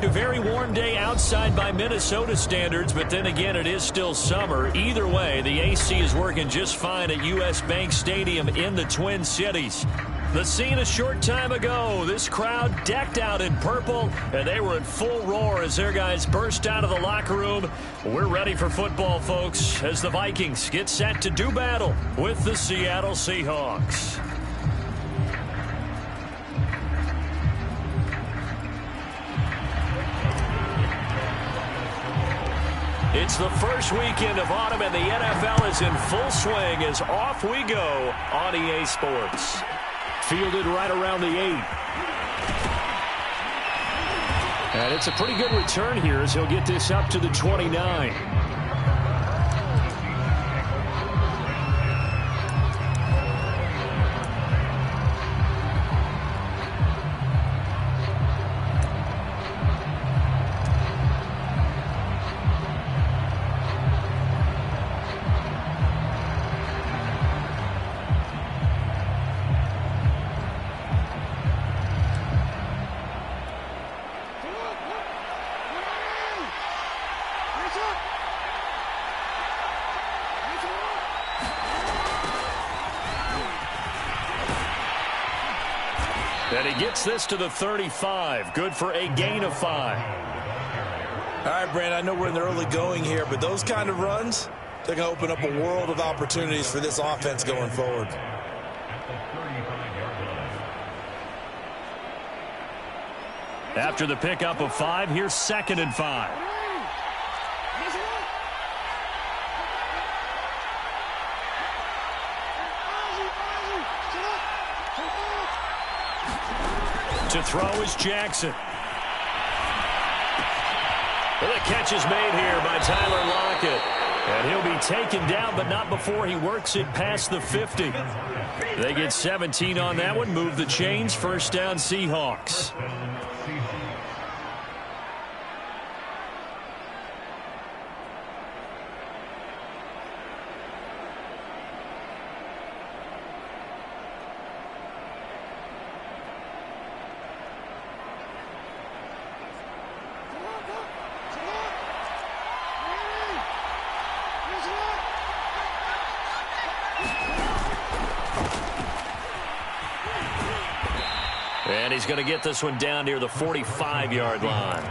A very warm day outside by Minnesota standards, but then again, it is still summer. Either way, the AC is working just fine at U.S. Bank Stadium in the Twin Cities. The scene a short time ago, this crowd decked out in purple, and they were in full roar as their guys burst out of the locker room. We're ready for football, folks, as the Vikings get set to do battle with the Seattle Seahawks. It's the first weekend of autumn, and the NFL is in full swing as off we go on EA Sports. Fielded right around the 8. And it's a pretty good return here as he'll get this up to the 29. And he gets this to the 35. Good for a gain of 5. All right, Brand, I know we're in the early going here, but those kind of runs, they're going to open up a world of opportunities for this offense going forward. After the pickup of 5, here's 2nd and 5. To throw is Jackson. Well, the catch is made here by Tyler Lockett. And he'll be taken down, but not before he works it past the 50. They get 17 on that one. Move the chains. First down, Seahawks. And he's going to get this one down near the 45-yard line.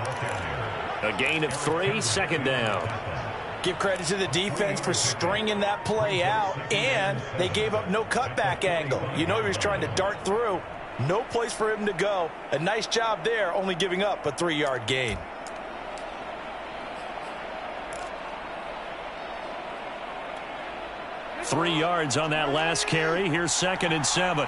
A gain of 3, 2nd down. Give credit to the defense for stringing that play out, and they gave up no cutback angle. You know he was trying to dart through. No place for him to go. A nice job there, only giving up a 3-yard gain. Three yards on that last carry. Here's 2nd and 7.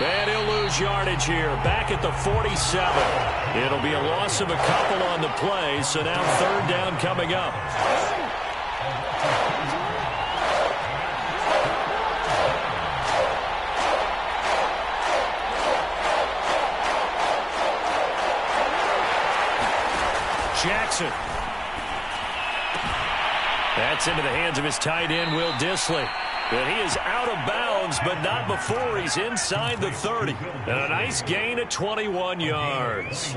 And he'll lose yardage here. Back at the 47. It'll be a loss of a couple on the play, so now 3rd down coming up. Jackson. That's into the hands of his tight end, Will Dissly. And he is out of bounds, but not before he's inside the 30. And a nice gain of 21 yards.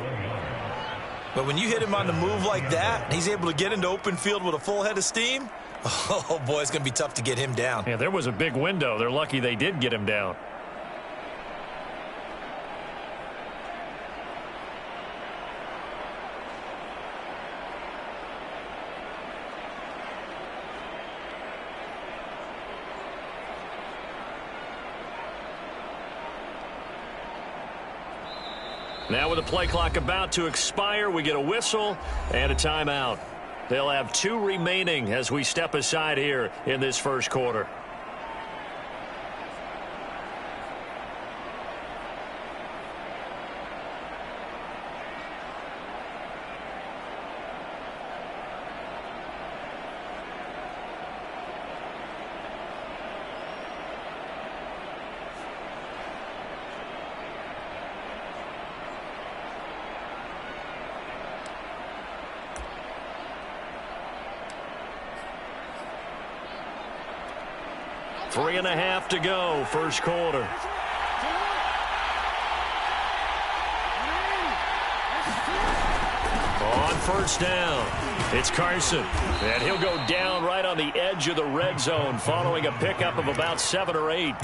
But when you hit him on the move like that, he's able to get into open field with a full head of steam, oh, boy, it's going to be tough to get him down. Yeah, there was a big window. They're lucky they did get him down. Now with the play clock about to expire, we get a whistle and a timeout. They'll have 2 remaining as we step aside here in this first quarter. 3.5 to go, first quarter. On first down, it's Carson. And he'll go down right on the edge of the red zone following a pickup of about 7 or 8.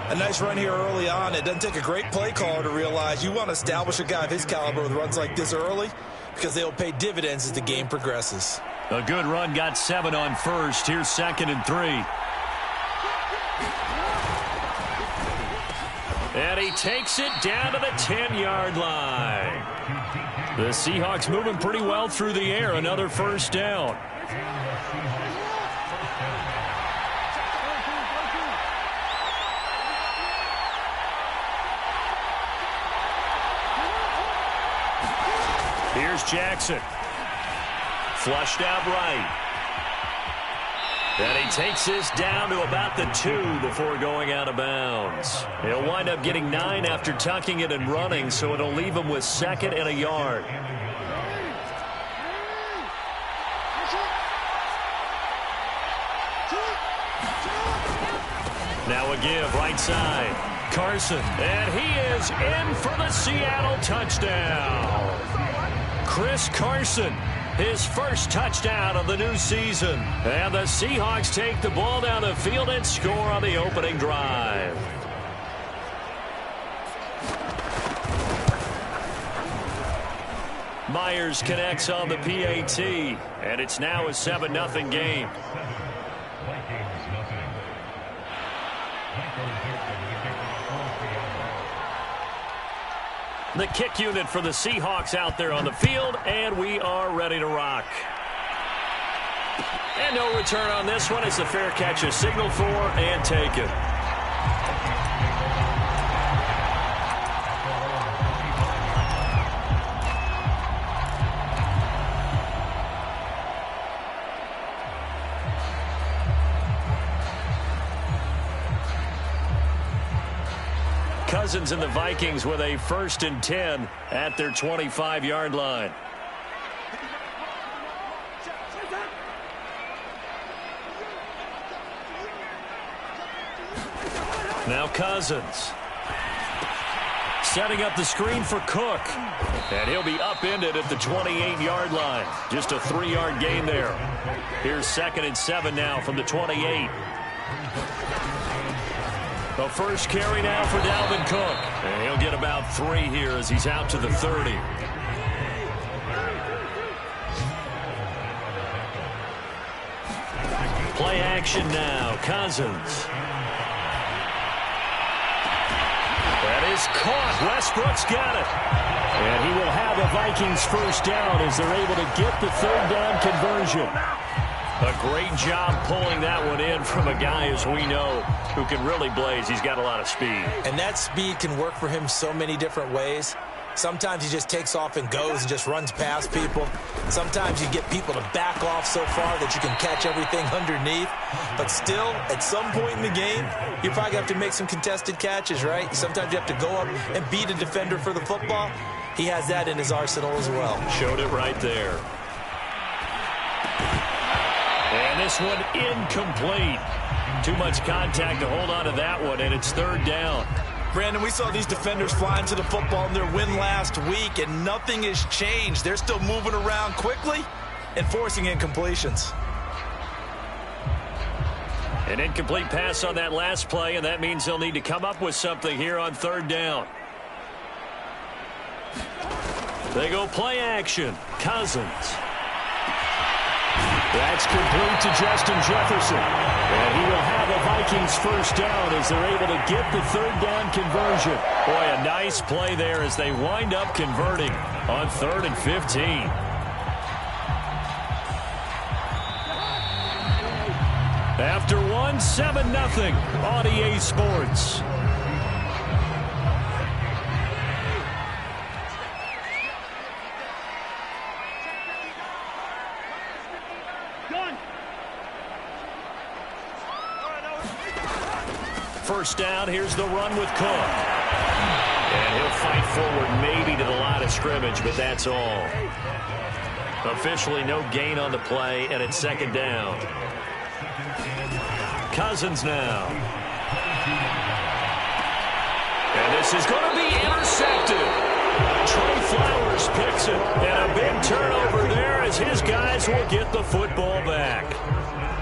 A nice run here early on. It doesn't take a great play caller to realize you want to establish a guy of his caliber with runs like this early because they'll pay dividends as the game progresses. A good run, got 7 on first. Here's 2nd and 3. And he takes it down to the 10-yard line. The Seahawks moving pretty well through the air. Another first down. Here's Jackson. Flushed out right. And he takes this down to about the 2 before going out of bounds. He'll wind up getting 9 after tucking it and running, so it'll leave him with 2nd and a yard. Now a give, right side. Carson, and he is in for the Seattle touchdown. Chris Carson, his first touchdown of the new season. And the Seahawks take the ball down the field and score on the opening drive. Myers connects on the PAT, and it's now a 7-0 game. The kick unit for the Seahawks out there on the field, and we are ready to rock. And no return on this one. It's a fair catch, a signal for, and take it. Cousins and the Vikings with a 1st and 10 at their 25-yard line. Now Cousins. Setting up the screen for Cook. And he'll be upended at the 28-yard line. Just a 3-yard gain there. Here's 2nd and 7 now from the 28. The first carry now for Dalvin Cook. And he'll get about 3 here as he's out to the 30. Play action now. Cousins. That is caught. Westbrook's got it. And he will have a Vikings first down as they're able to get the 3rd down conversion. A great job pulling that one in from a guy, as we know, who can really blaze. He's got a lot of speed. And that speed can work for him so many different ways. Sometimes he just takes off and goes and just runs past people. Sometimes you get people to back off so far that you can catch everything underneath. But still, at some point in the game, you probably have to make some contested catches, right? Sometimes you have to go up and beat a defender for the football. He has that in his arsenal as well. Showed it right there. And this one incomplete. Too much contact to hold on to that one, and it's 3rd down. Brandon, we saw these defenders flying to the football in their win last week, and nothing has changed. They're still moving around quickly and forcing incompletions. An incomplete pass on that last play, and that means they'll need to come up with something here on 3rd down. They go play action. Cousins. That's complete to Justin Jefferson. And he will have a Vikings first down as they're able to get the 3rd down conversion. Boy, a nice play there as they wind up converting on 3rd and 15. After one, 7-0 on EA Sports. First down, here's the run with Cook. And he'll fight forward maybe to the line of scrimmage, but that's all. Officially no gain on the play, and it's 2nd down. Cousins now. And this is going to be intercepted. Trey Flowers picks it. And a big turnover there as his guys will get the football back.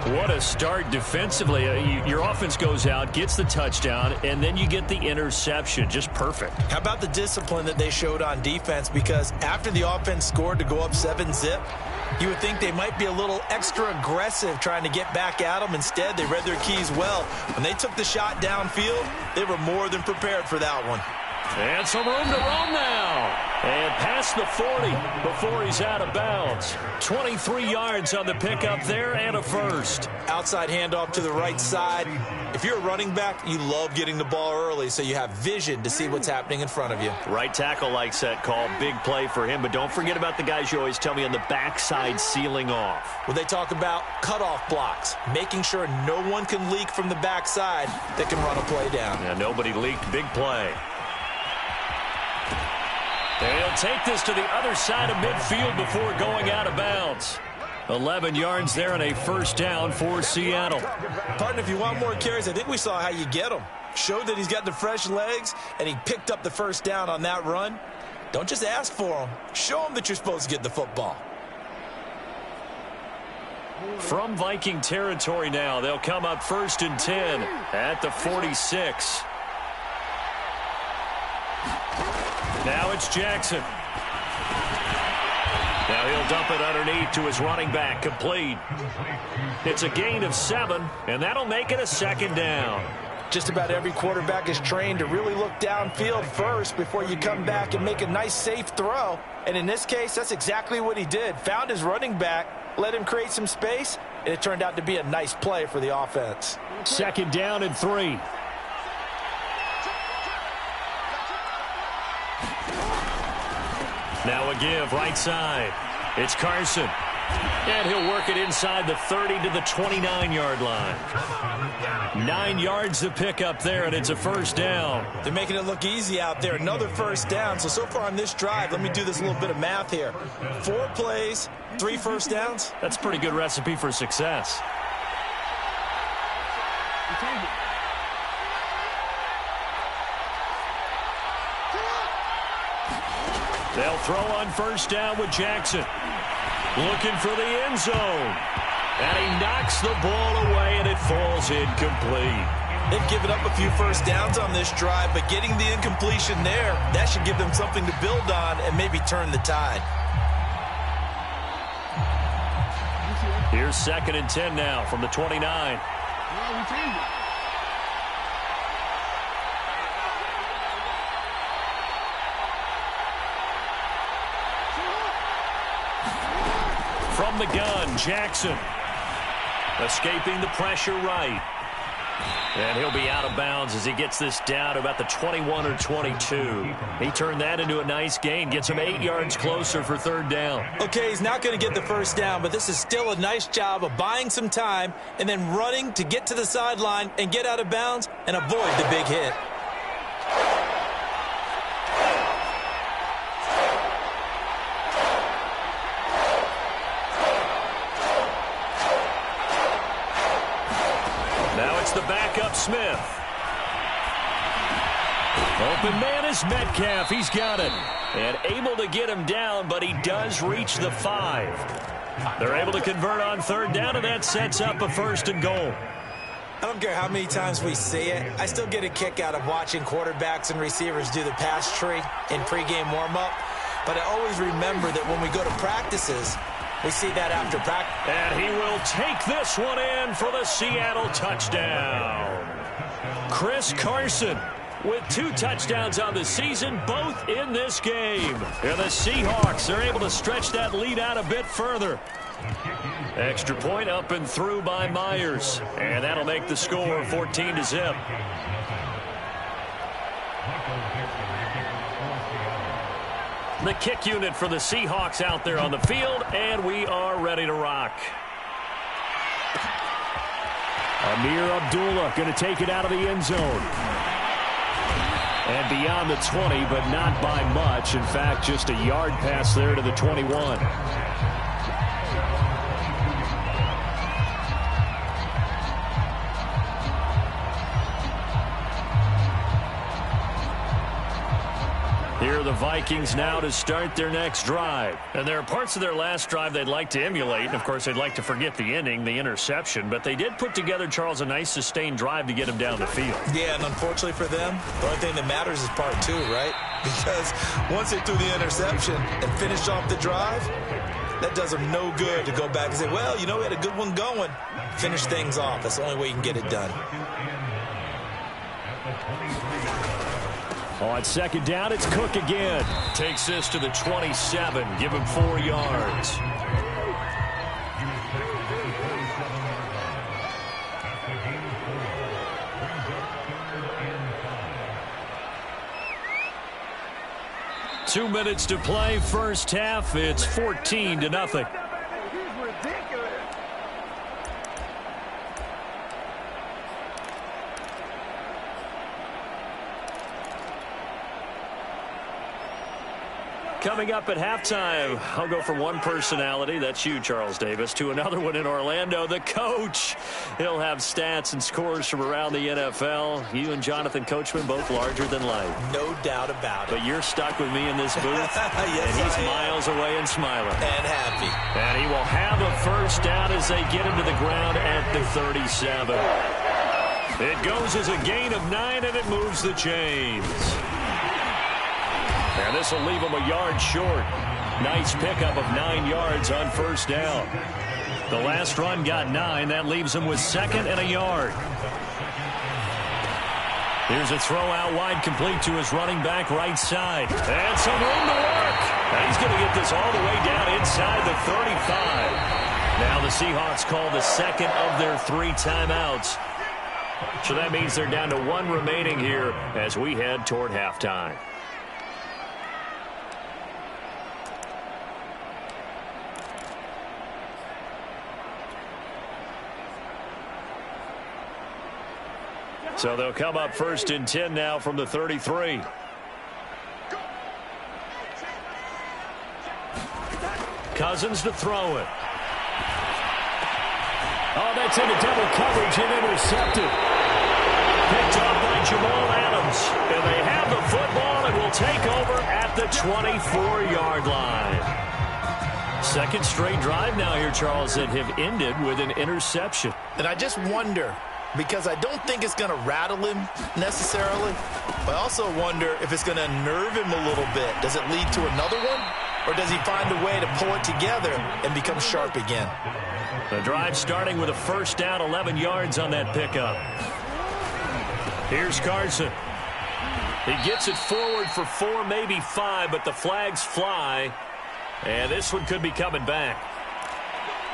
What a start defensively. Your offense goes out, gets the touchdown, and then you get the interception. Just perfect. How about the discipline that they showed on defense? Because after the offense scored to go up 7-zip, you would think they might be a little extra aggressive trying to get back at them. Instead, they read their keys well. When they took the shot downfield, they were more than prepared for that one. And some room to roam now. And past the 40 before he's out of bounds. 23 yards on the pickup there and a first. Outside handoff to the right side. If you're a running back, you love getting the ball early so you have vision to see what's happening in front of you. Right tackle likes that call. Big play for him. But don't forget about the guys you always tell me on the backside sealing off. When they talk about cutoff blocks, making sure no one can leak from the backside that can run a play down. Yeah, nobody leaked. Big play. And he'll take this to the other side of midfield before going out of bounds. 11 yards there and a first down for Seattle. Partner, if you want more carries, I think we saw how you get them. Showed that he's got the fresh legs, and he picked up the first down on that run. Don't just ask for them. Show them that you're supposed to get the football. From Viking territory now, they'll come up 1st and 10 at the 46. Now it's Jackson. Now he'll dump it underneath to his running back, complete. It's a gain of 7, and that'll make it a second down. Just about every quarterback is trained to really look downfield first before you come back and make a nice, safe throw. And in this case, that's exactly what he did. Found his running back, let him create some space, and it turned out to be a nice play for the offense. Second down and 3. Now a give right side. It's Carson. And he'll work it inside the 30 to the 29-yard line. 9 yards to pick up there, and it's a first down. They're making it look easy out there. Another first down. So far on this drive, let me do this little bit of math here. 4 plays, 3 first downs. That's a pretty good recipe for success. They'll throw on first down with Jackson. Looking for the end zone. And he knocks the ball away, and it falls incomplete. They've given up a few first downs on this drive, but getting the incompletion there, that should give them something to build on and maybe turn the tide. Here's 2nd and 10 now from the 29. From the gun, Jackson. Escaping the pressure right. And he'll be out of bounds as he gets this down to about the 21 or 22. He turned that into a nice gain. Gets him 8 yards closer for 3rd down. Okay, he's not going to get the first down, but this is still a nice job of buying some time and then running to get to the sideline and get out of bounds and avoid the big hit. The backup Smith. Open man is Metcalf. He's got it. And able to get him down, but he does reach the 5. They're able to convert on 3rd down, and that sets up a 1st and goal. I don't care how many times we see it. I still get a kick out of watching quarterbacks and receivers do the pass tree in pregame warm-up. But I always remember that when we go to practices, we see that after practice. And he will take this one in for the Seattle touchdown. Chris Carson with 2 touchdowns on the season, both in this game. And the Seahawks are able to stretch that lead out a bit further. Extra point up and through by Myers. And that'll make the score 14-0. The kick unit for the Seahawks out there on the field, and we are ready to rock. Amir Abdullah going to take it out of the end zone. And beyond the 20, but not by much. In fact, just a yard pass there to the 21. Here are the Vikings now to start their next drive. And there are parts of their last drive they'd like to emulate. And, of course, they'd like to forget the ending, the interception. But they did put together, Charles, a nice sustained drive to get them down the field. Yeah, and unfortunately for them, the only thing that matters is part two, right? Because once they threw the interception and finished off the drive, that does them no good to go back and say, well, you know, we had a good one going. Finish things off. That's the only way you can get it done. On second down, it's Cook again. Takes this to the 27. Give him 4 yards. Two minutes to play, first half. It's 14-0. Coming up at halftime, I'll go from one personality, that's you, Charles Davis, to another one in Orlando, the coach. He'll have stats and scores from around the NFL. You and Jonathan Coachman, both larger than life. No doubt about it. But you're stuck with me in this booth, yes, and he's miles away and smiling. And happy. And he will have a first down as they get him to the ground at the 37. It goes as a gain of 9, and it moves the chains. And this will leave him a yard short. Nice pickup of 9 yards on first down. The last run got 9. That leaves him with second and a yard. Here's a throw out wide, complete to his running back right side. And some room to work. And he's going to get this all the way down inside the 35. Now the Seahawks call the second of their 3 timeouts. So that means they're down to 1 remaining here as we head toward halftime. So they'll come up first and 10 now from the 33. Cousins to throw it. Oh, that's into double coverage and intercepted. Picked off by Jamal Adams. And they have the football and will take over at the 24-yard line. Second straight drive now here, Charles, that have ended with an interception. And I just wonder, because I don't think it's going to rattle him necessarily, but I also wonder if it's going to unnerve him a little bit. Does it lead to another one? Or does he find a way to pull it together and become sharp again? The drive starting with a first down, 11 yards on that pickup. Here's Carson. He gets it forward for 4, maybe 5, but the flags fly. And this one could be coming back.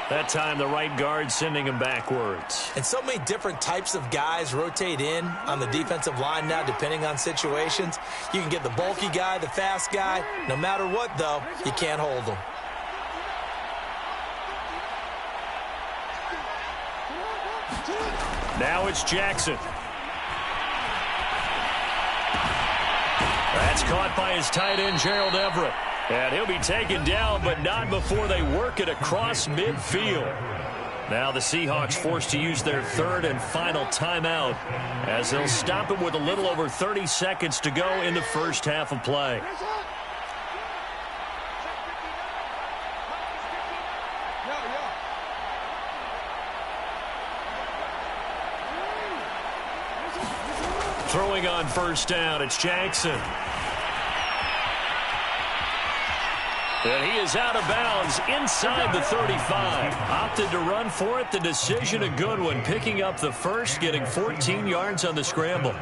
That time, the right guard sending him backwards. And so many different types of guys rotate in on the defensive line now, depending on situations. You can get the bulky guy, the fast guy. No matter what, though, you can't hold them. Now it's Jackson. That's caught by his tight end, Gerald Everett. And he'll be taken down, but not before they work it across midfield. Now the Seahawks forced to use their 3rd and final timeout as they'll stop him with a little over 30 seconds to go in the first half of play. Throwing on first down, it's Jackson. And he is out of bounds inside the 35. Opted to run for it. The decision a good one. Picking up the first, getting 14 yards on the scramble.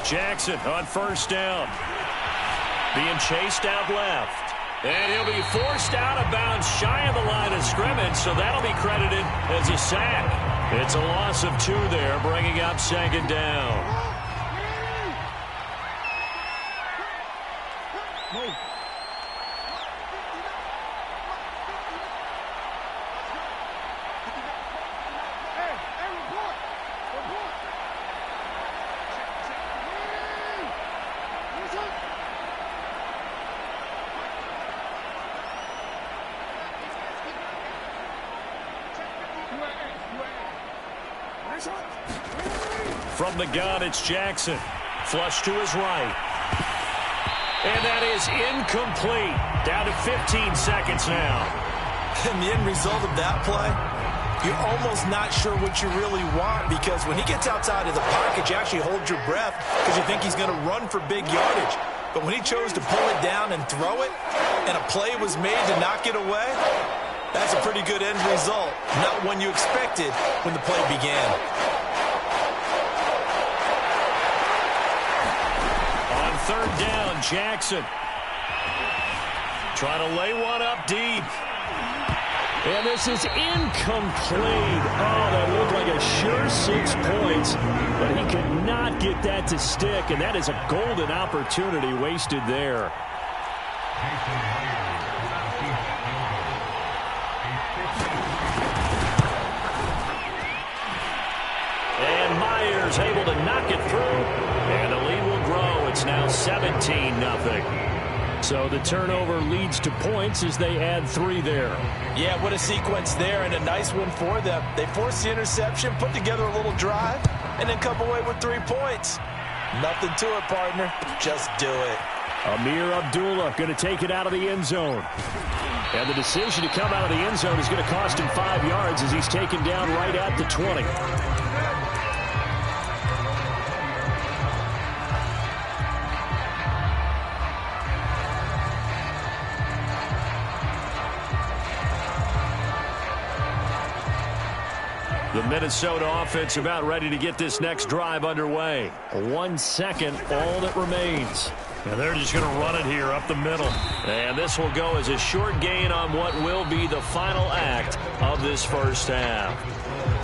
Jackson on first down. Being chased out left. And he'll be forced out of bounds shy of the line of scrimmage, so that'll be credited as a sack. It's a loss of 2 there, bringing up second down. From the gun, it's Jackson. Flush to his right. And that is incomplete. Down to 15 seconds now. And the end result of that play, you're almost not sure what you really want, because when he gets outside of the pocket, you actually hold your breath because you think he's going to run for big yardage. But when he chose to pull it down and throw it, and a play was made to knock it away, that's a pretty good end result. Not one you expected when the play began. On third down, Jackson. Trying to lay one up deep. And this is incomplete. Oh, that looked like a sure 6 points, but he could not get that to stick, and that is a golden opportunity wasted there. And Myers able to knock it through, and the lead will grow. It's now 17-0. So the turnover leads to points as they add 3 there. Yeah, what a sequence there, and a nice one for them. They forced the interception, put together a little drive, and then come away with 3 points. Nothing to it, partner. Just do it. Amir Abdullah going to take it out of the end zone. And the decision to come out of the end zone is going to cost him 5 yards as he's taken down right at the 20. The Minnesota offense about ready to get this next drive underway. 1 second, all that remains. And they're just going to run it here up the middle. And this will go as a short gain on what will be the final act of this first half.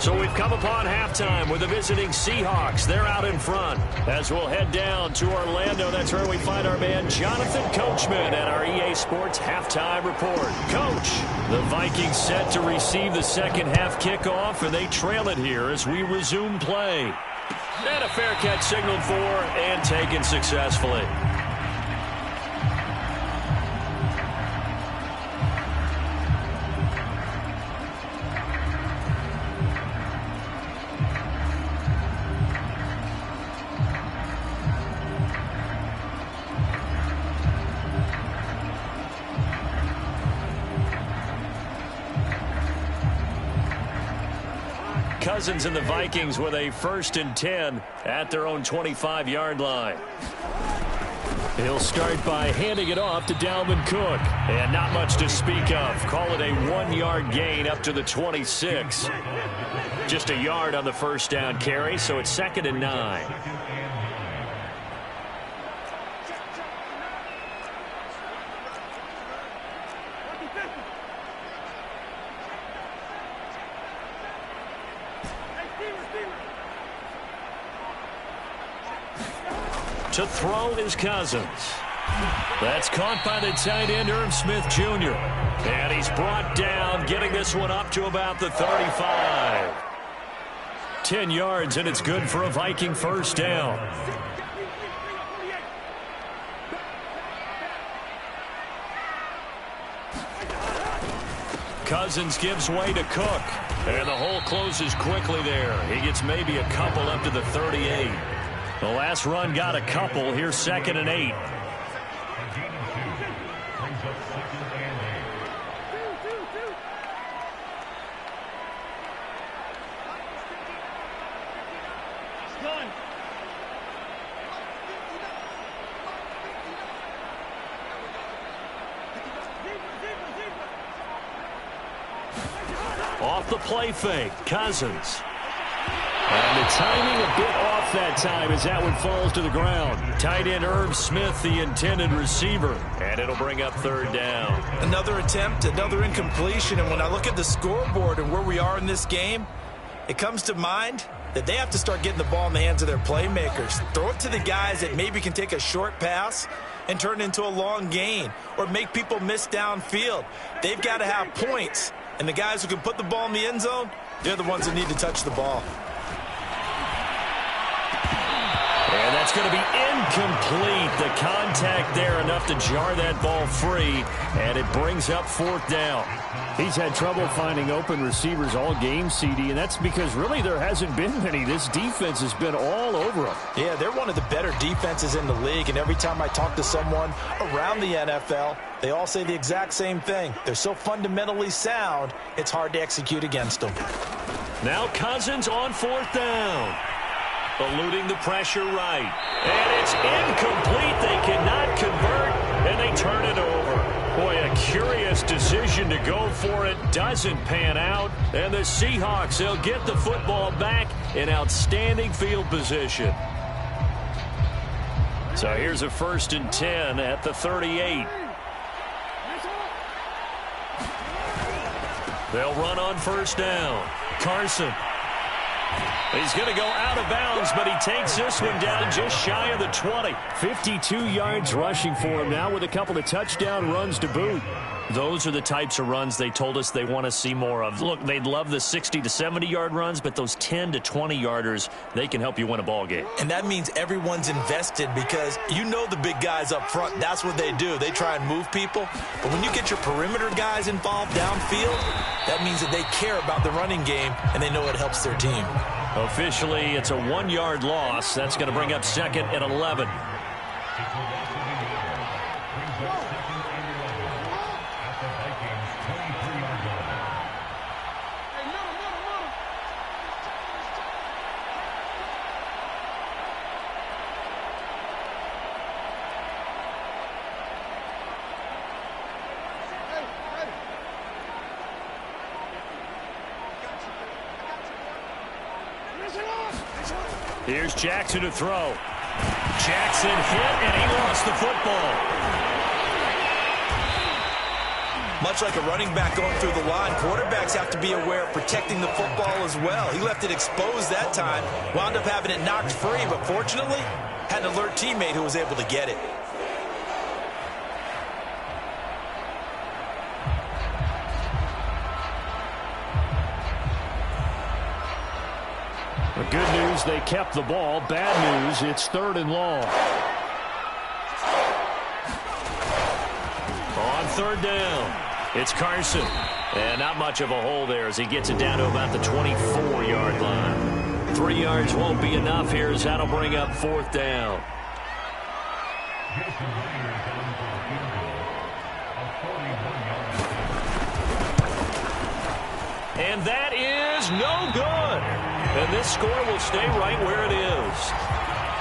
So we've come upon halftime with the visiting Seahawks. They're out in front. As we'll head down to Orlando, that's where we find our man Jonathan Coachman at our EA Sports Halftime Report. Coach, the Vikings set to receive the second half kickoff, and they trail it here as we resume play. And a fair catch signaled for and taken successfully. Cousins and the Vikings with a 1st and 10 at their own 25-yard line. He'll start by handing it off to Dalvin Cook. And not much to speak of. Call it a 1-yard gain up to the 26. Just a yard on the first down carry, so it's 2nd and 9. To throw is Cousins. That's caught by the tight end, Irv Smith Jr. And he's brought down, getting this one up to about the 35. 10 yards, and it's good for a Viking first down. Cousins gives way to Cook. And the hole closes quickly there. He gets maybe a couple up to the 38. The last run got a couple. Here's 2nd and 8. Off the play fake, Cousins. And the timing a bit off that time as that one falls to the ground. Tight end Irv Smith, the intended receiver. And it'll bring up 3rd down. Another attempt, another incompletion. And when I look at the scoreboard and where we are in this game, it comes to mind that they have to start getting the ball in the hands of their playmakers. Throw it to the guys that maybe can take a short pass and turn it into a long gain or make people miss downfield. They've got to have points. And the guys who can put the ball in the end zone, they're the ones that need to touch the ball. And that That's going to be incomplete. The contact there enough to jar that ball free, and it brings up 4th down. He's had trouble finding open receivers all game, CD, and that's because really there hasn't been many. This defense has been all over him. Yeah, they're one of the better defenses in the league, and every time I talk to someone around the NFL, they all say the exact same thing. They're so fundamentally sound, it's hard to execute against them. Now Cousins on 4th down. Eluding the pressure right. And it's incomplete. They cannot convert, and they turn it over. Boy, a curious decision to go for it. Doesn't pan out. And the Seahawks, they'll get the football back in outstanding field position. So here's a 1st and 10 at the 38. They'll run on 1st down. Carson. He's going to go out of bounds, but he takes this one down just shy of the 20. 52 yards rushing for him now with a couple of touchdown runs to boot. Those are the types of runs they told us they want to see more of. Look, they'd love the 60 to 70-yard runs, but those 10 to 20-yarders, they can help you win a ball game. And that means everyone's invested because you know the big guys up front, that's what they do. They try and move people. But when you get your perimeter guys involved downfield, that means that they care about the running game and they know it helps their team. Officially, it's a 1-yard loss. That's going to bring up 2nd and 11. Here's Jackson to throw. Jackson hit, and he lost the football. Much like a running back going through the line, quarterbacks have to be aware of protecting the football as well. He left it exposed that time, wound up having it knocked free, but fortunately, had an alert teammate who was able to get it. The good news, they kept the ball. Bad news, it's 3rd and long. On 3rd down, it's Carson. And not much of a hole there as he gets it down to about the 24-yard line. 3 yards won't be enough here as that'll bring up 4th down. And that is no good. And this score will stay right where it is.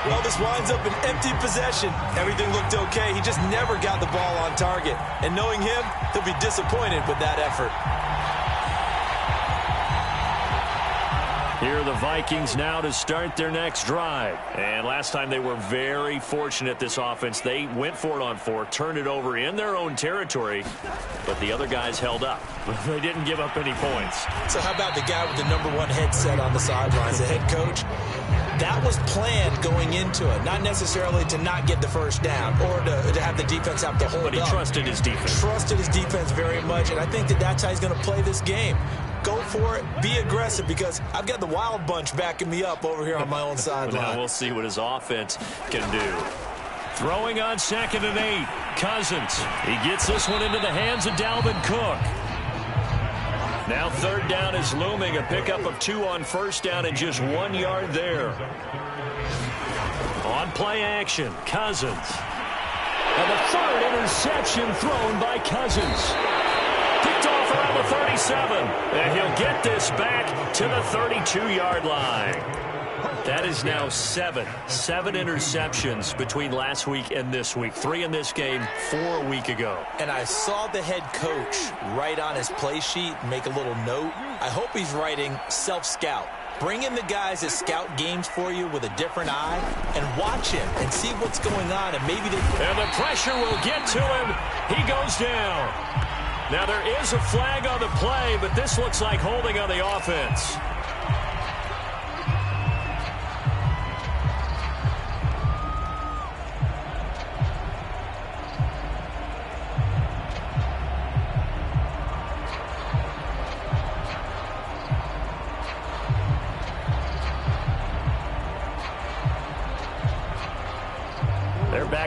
Well, this winds up an empty possession. Everything looked okay. He just never got the ball on target. And knowing him, he'll be disappointed with that effort. Here are the Vikings now to start their next drive. And last time they were very fortunate, this offense. They went for it on 4, turned it over in their own territory, but the other guys held up. They didn't give up any points. So how about the guy with the #1 headset on the sidelines, the head coach? That was planned going into it, not necessarily to not get the first down or to have the defense have to hold up. But he trusted his defense. Trusted his defense very much, and I think that that's how he's going to play this game. Go for it, be aggressive, because I've got the wild bunch backing me up over here on my own sideline. Now we'll see what his offense can do. Throwing on 2nd and 8, Cousins. He gets this one into the hands of Dalvin Cook. Now 3rd down is looming, a pickup of 2 on 1st down and just 1 yard there. On play action, Cousins. And the 3rd interception thrown by Cousins. Picked off around the 37, and he'll get this back to the 32-yard line. That is now 7 interceptions between last week and this week. 3 in this game, 4 a week ago. And I saw the head coach write on his play sheet, make a little note. I hope he's writing self-scout. Bring in the guys that scout games for you with a different eye and watch him and see what's going on. And maybe And the pressure will get to him. He goes down. Now there is a flag on the play, but this looks like holding on the offense.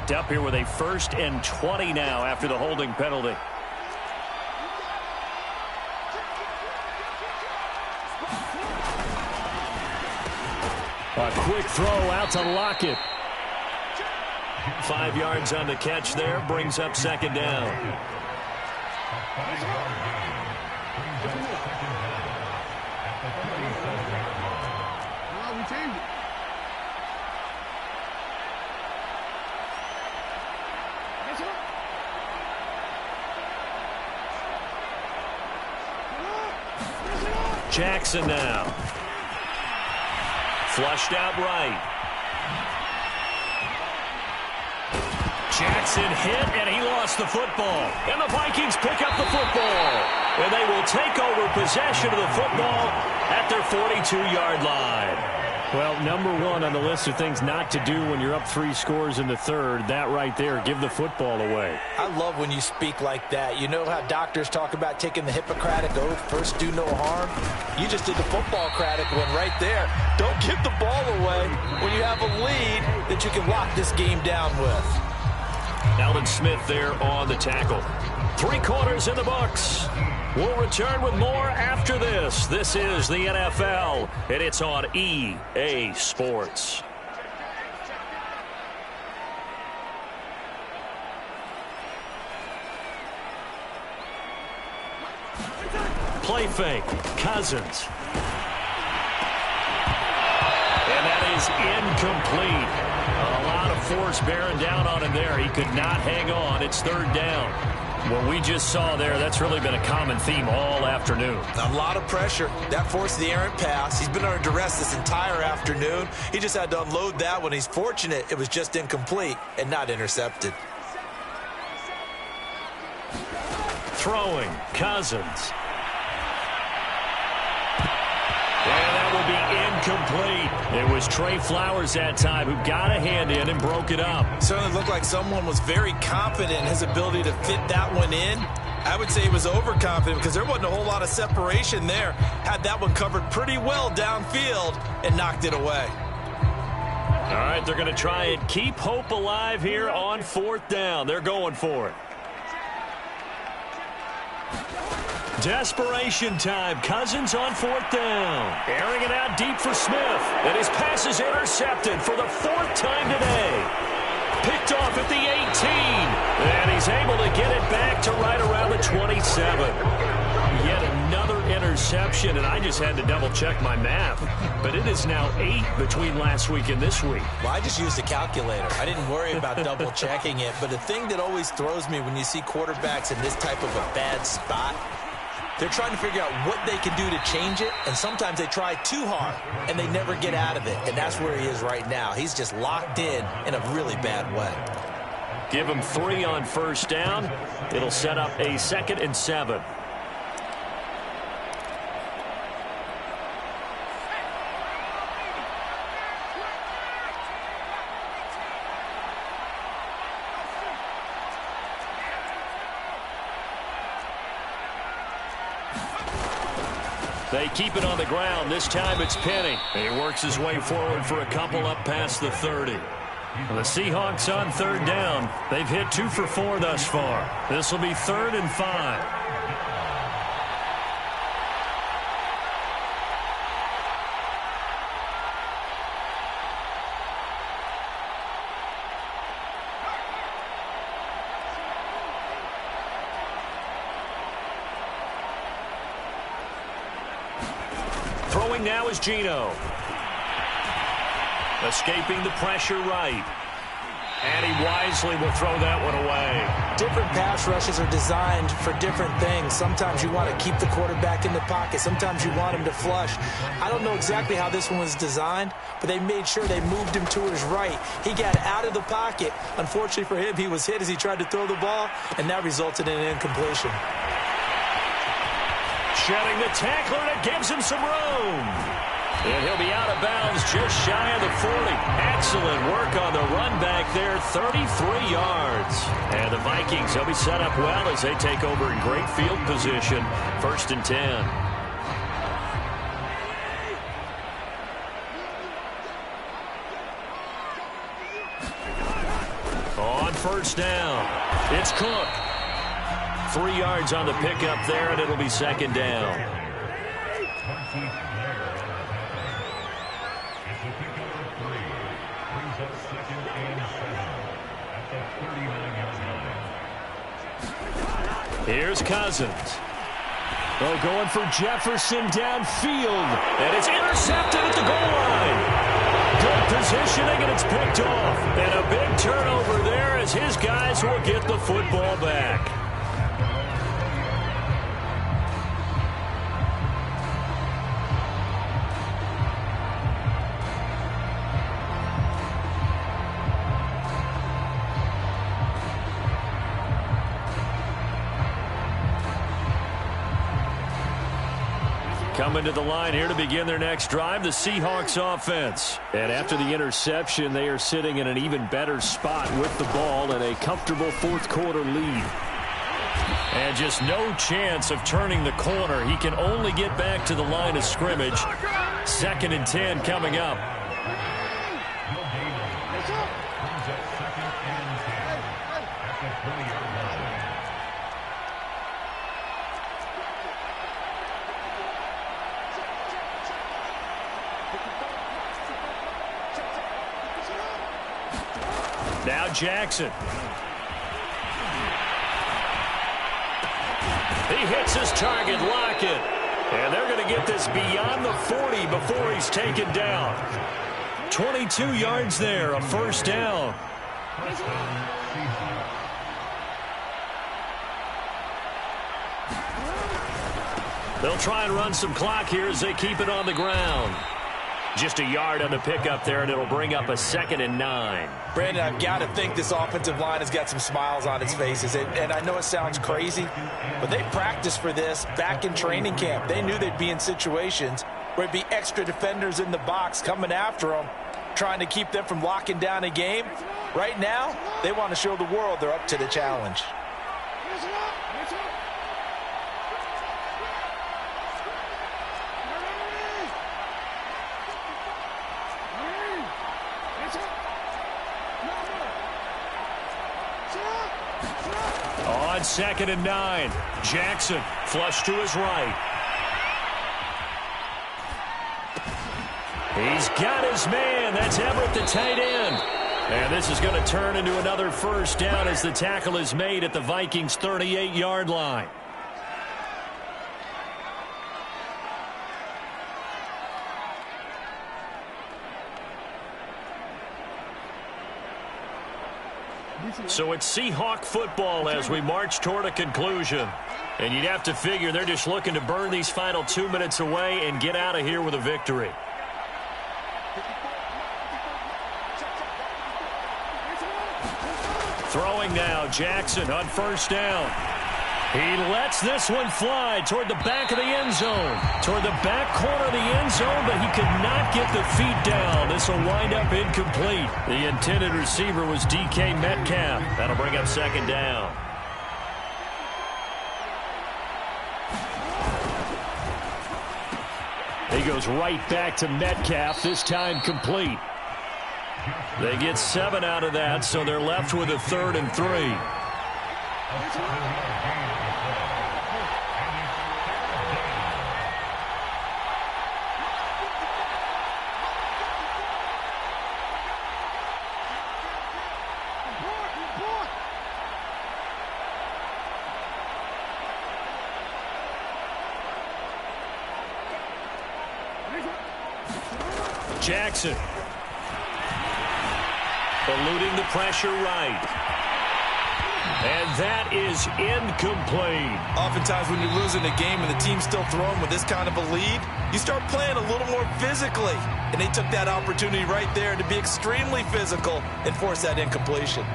picked up here with a 1st and 20 now after the holding penalty. A quick throw out to Lockett. 5 yards on the catch there, brings up 2nd down. Jackson now. Flushed out right. Jackson hit, and he lost the football. And the Vikings pick up the football. And they will take over possession of the football at their 42-yard line. Well, number 1 on the list of things not to do when you're up 3 scores in the 3rd, that right there, give the football away. I love when you speak like that. You know how doctors talk about taking the Hippocratic oath, first do no harm? You just did the football-cratic one right there. Don't give the ball away when you have a lead that you can lock this game down with. Alvin Smith there on the tackle. 3 quarters in the books. We'll return with more after this. This is the NFL, and it's on EA Sports. Play fake. Cousins. And that is incomplete. A lot of force bearing down on him there. He could not hang on. It's 3rd down. What we just saw there, that's really been a common theme all afternoon. A lot of pressure. That forced the errant pass. He's been under duress this entire afternoon. He just had to unload that one. He's fortunate it was just incomplete and not intercepted. Throwing. Cousins. And that will be incomplete. It was Trey Flowers that time who got a hand in and broke it up. Certainly looked like someone was very confident in his ability to fit that one in. I would say he was overconfident because there wasn't a whole lot of separation there. Had that one covered pretty well downfield and knocked it away. All right, they're going to try and keep hope alive here on 4th down. They're going for it. Desperation time. Cousins on 4th down. Airing it out deep for Smith. And his pass is intercepted for the 4th time today. Picked off at the 18. And he's able to get it back to right around the 27. Yet another interception, and I just had to double-check my math. But it is now 8 between last week and this week. Well, I just used a calculator. I didn't worry about double-checking it. But the thing that always throws me when you see quarterbacks in this type of a bad spot, they're trying to figure out what they can do to change it, and sometimes they try too hard, and they never get out of it, and that's where he is right now. He's just locked in a really bad way. Give him 3 on 1st down. It'll set up a 2nd and 7. They keep it on the ground. This time it's Penny. And he works his way forward for a couple up past the 30. The Seahawks on 3rd down. They've hit 2 for 4 thus far. This will be 3rd and 5. Throwing now is Geno. Escaping the pressure right. And he wisely will throw that one away. Different pass rushes are designed for different things. Sometimes you want to keep the quarterback in the pocket. Sometimes you want him to flush. I don't know exactly how this one was designed, but they made sure they moved him to his right. He got out of the pocket. Unfortunately for him, he was hit as he tried to throw the ball, and that resulted in an incompletion. Shedding the tackler, and it gives him some room. And he'll be out of bounds just shy of the 40. Excellent work on the run back there, 33 yards. And the Vikings, they'll be set up well as they take over in great field position. 1st and 10. on first down. It's Cook. 3 yards on the pickup there, and it'll be second down. Here's Cousins. Oh, going for Jefferson downfield. And it's intercepted at the goal line. Good positioning, and it's picked off. And a big turnover there as his guys will get the football back. Coming to the line here to begin their next drive, the Seahawks offense. And after the interception, they are sitting in an even better spot with the ball and a comfortable fourth quarter lead. And just no chance of turning the corner. He can only get back to the line of scrimmage. 2nd and 10 coming up. Now Jackson. He hits his target, Lockett. And they're going to get this beyond the 40 before he's taken down. 22 yards there, a first down. They'll try and run some clock here as they keep it on the ground. Just a yard on the pickup there, and it'll bring up a 2nd and 9. Brandon, I've got to think this offensive line has got some smiles on its faces. And I know it sounds crazy, but they practiced for this back in training camp. They knew they'd be in situations where it'd be extra defenders in the box coming after them, trying to keep them from locking down a game. Right now, they want to show the world they're up to the challenge. On 2nd and 9, Jackson flush to his right. He's got his man. That's Everett, the tight end. And this is going to turn into another first down as the tackle is made at the Vikings' 38-yard line. So it's Seahawk football as we march toward a conclusion. And you'd have to figure they're just looking to burn these final 2 minutes away and get out of here with a victory. Throwing now, Jackson on first down. He lets this one fly toward the back of the end zone. Toward the back corner of the end zone, but he could not get the feet down. This will wind up incomplete. The intended receiver was DK Metcalf. That'll bring up 2nd down. He goes right back to Metcalf, this time complete. They get 7 out of that, so they're left with a 3rd and 3. Jackson. Eluding the pressure right. And that is incomplete. Oftentimes when you're losing a game and the team's still throwing with this kind of a lead, you start playing a little more physically. And they took that opportunity right there to be extremely physical and force that incompletion.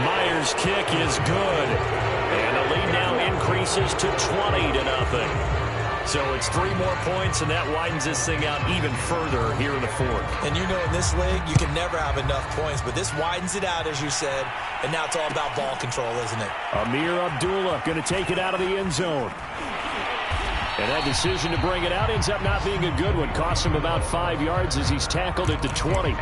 Myers' kick is good. And the lead now increases to 20-0. So it's 3 more points, and that widens this thing out even further here in the fourth. And you know in this league, you can never have enough points, but this widens it out, as you said, and now it's all about ball control, isn't it? Amir Abdullah going to take it out of the end zone. And that decision to bring it out ends up not being a good one. Costs him about 5 yards as he's tackled at the 20.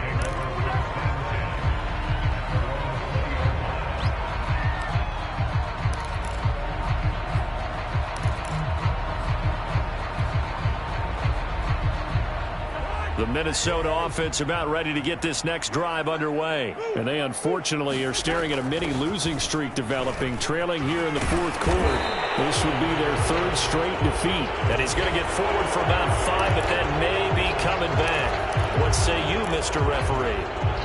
The Minnesota offense about ready to get this next drive underway. And they unfortunately are staring at a mini losing streak developing, trailing here in the fourth quarter. This would be their 3rd straight defeat. And he's going to get forward for about 5, but that may be coming back. What say you, Mr. Referee?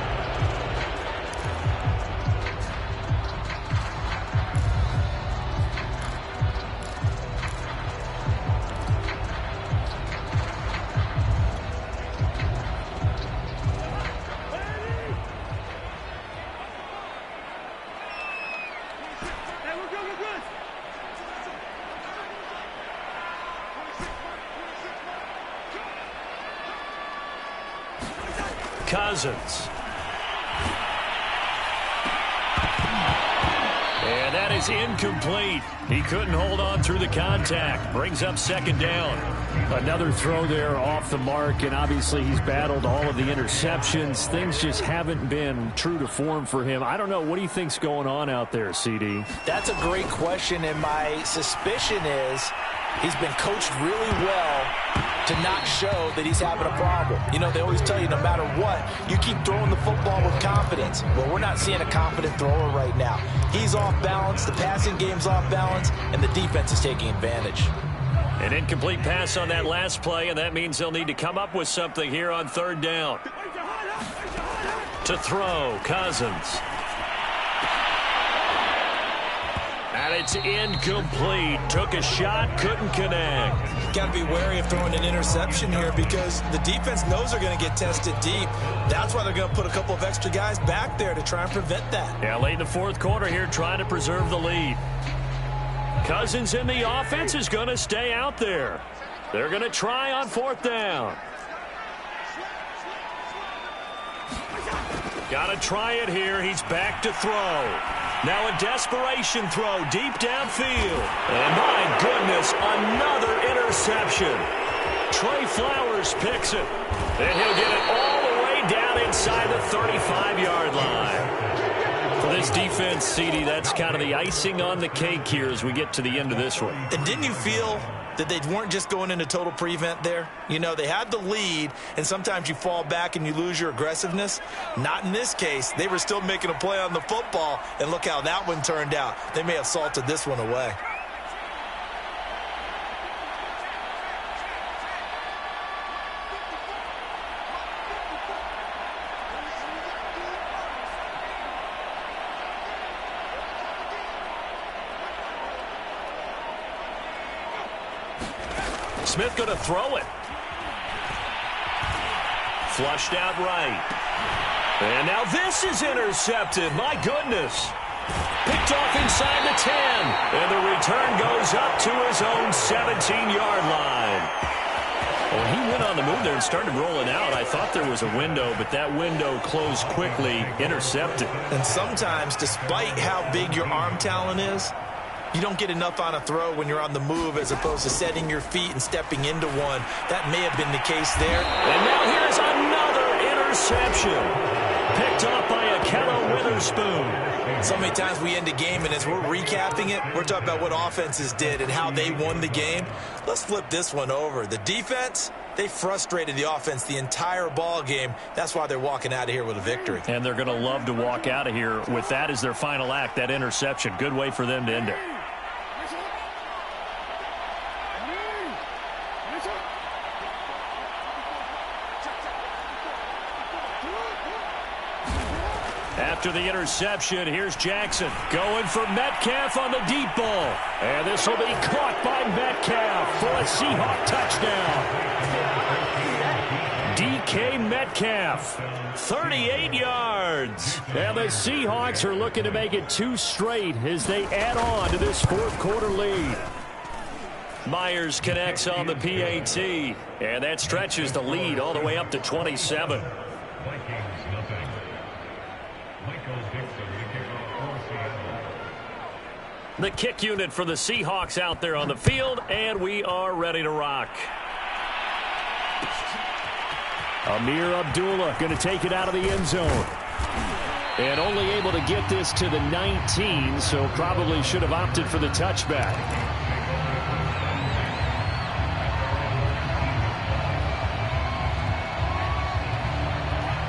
Cousins. And that is incomplete. He couldn't hold on through the contact. Brings up 2nd down. Another throw there off the mark, and obviously he's battled all of the interceptions. Things just haven't been true to form for him. I don't know. What do you think's going on out there, CD? That's a great question, and my suspicion is he's been coached really well to not show that he's having a problem. You know, they always tell you no matter what, you keep throwing the football with confidence. Well, we're not seeing a confident thrower right now. He's off balance, the passing game's off balance, and the defense is taking advantage. An incomplete pass on that last play, and that means they'll need to come up with something here on 3rd down. To throw, Cousins. And it's incomplete. Took a shot, couldn't connect. Got to be wary of throwing an interception here because the defense knows they're going to get tested deep. That's why they're going to put a couple of extra guys back there to try and prevent that. Yeah, late in the fourth quarter here, trying to preserve the lead. Cousins in the offense is going to stay out there. They're going to try on 4th down. Got to try it here. He's back to throw. Now a desperation throw deep downfield. And my goodness, another interception. Trey Flowers picks it. And he'll get it all the way down inside the 35-yard line. For this defense, CD, that's kind of the icing on the cake here as we get to the end of this one. And didn't you feel that they weren't just going into total prevent there? You know, they had the lead, and sometimes you fall back and you lose your aggressiveness. Not in this case. They were still making a play on the football, and look how that one turned out. They may have salted this one away. Smith going to throw it. Flushed out right. And now this is intercepted. My goodness. Picked off inside the 10. And the return goes up to his own 17-yard line. Well, he went on the move there and started rolling out. I thought there was a window, but that window closed quickly. Intercepted. And sometimes, despite how big your arm talent is, you don't get enough on a throw when you're on the move as opposed to setting your feet and stepping into one. That may have been the case there. And now here's another interception. Picked off by Akello Witherspoon. So many times we end a game, and as we're recapping it, we're talking about what offenses did and how they won the game. Let's flip this one over. The defense, they frustrated the offense the entire ball game. That's why they're walking out of here with a victory. And they're going to love to walk out of here with that as their final act, that interception. Good way for them to end it. After the interception, here's Jackson going for Metcalf on the deep ball. And this will be caught by Metcalf for a Seahawk touchdown. DK Metcalf, 38 yards. And the Seahawks are looking to make it 2 straight as they add on to this fourth quarter lead. Myers connects on the PAT, and that stretches the lead all the way up to 27. The kick unit for the Seahawks out there on the field, and we are ready to rock. Amir Abdullah going to take it out of the end zone. And only able to get this to the 19, so probably should have opted for the touchback.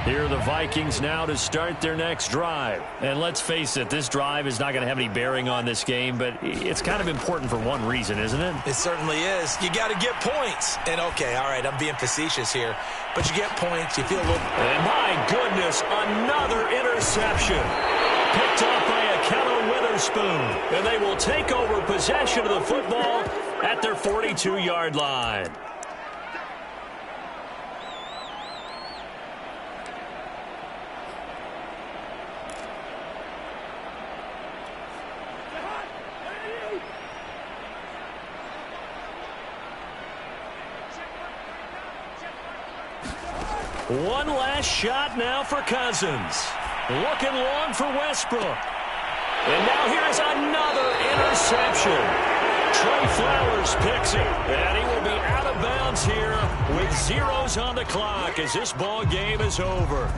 Here are the Vikings now to start their next drive. And let's face it, this drive is not going to have any bearing on this game, but it's kind of important for one reason, isn't it? It certainly is. You got to get points. And, okay, all right, I'm being facetious here, but you get points, you feel a little... And my goodness, another interception. Picked off by a Keller Witherspoon. And they will take over possession of the football at their 42-yard line. One last shot now for Cousins. Looking long for Westbrook. And now here's another interception. Trey Flowers picks it. And he will be out of bounds here with zeros on the clock as this ball game is over.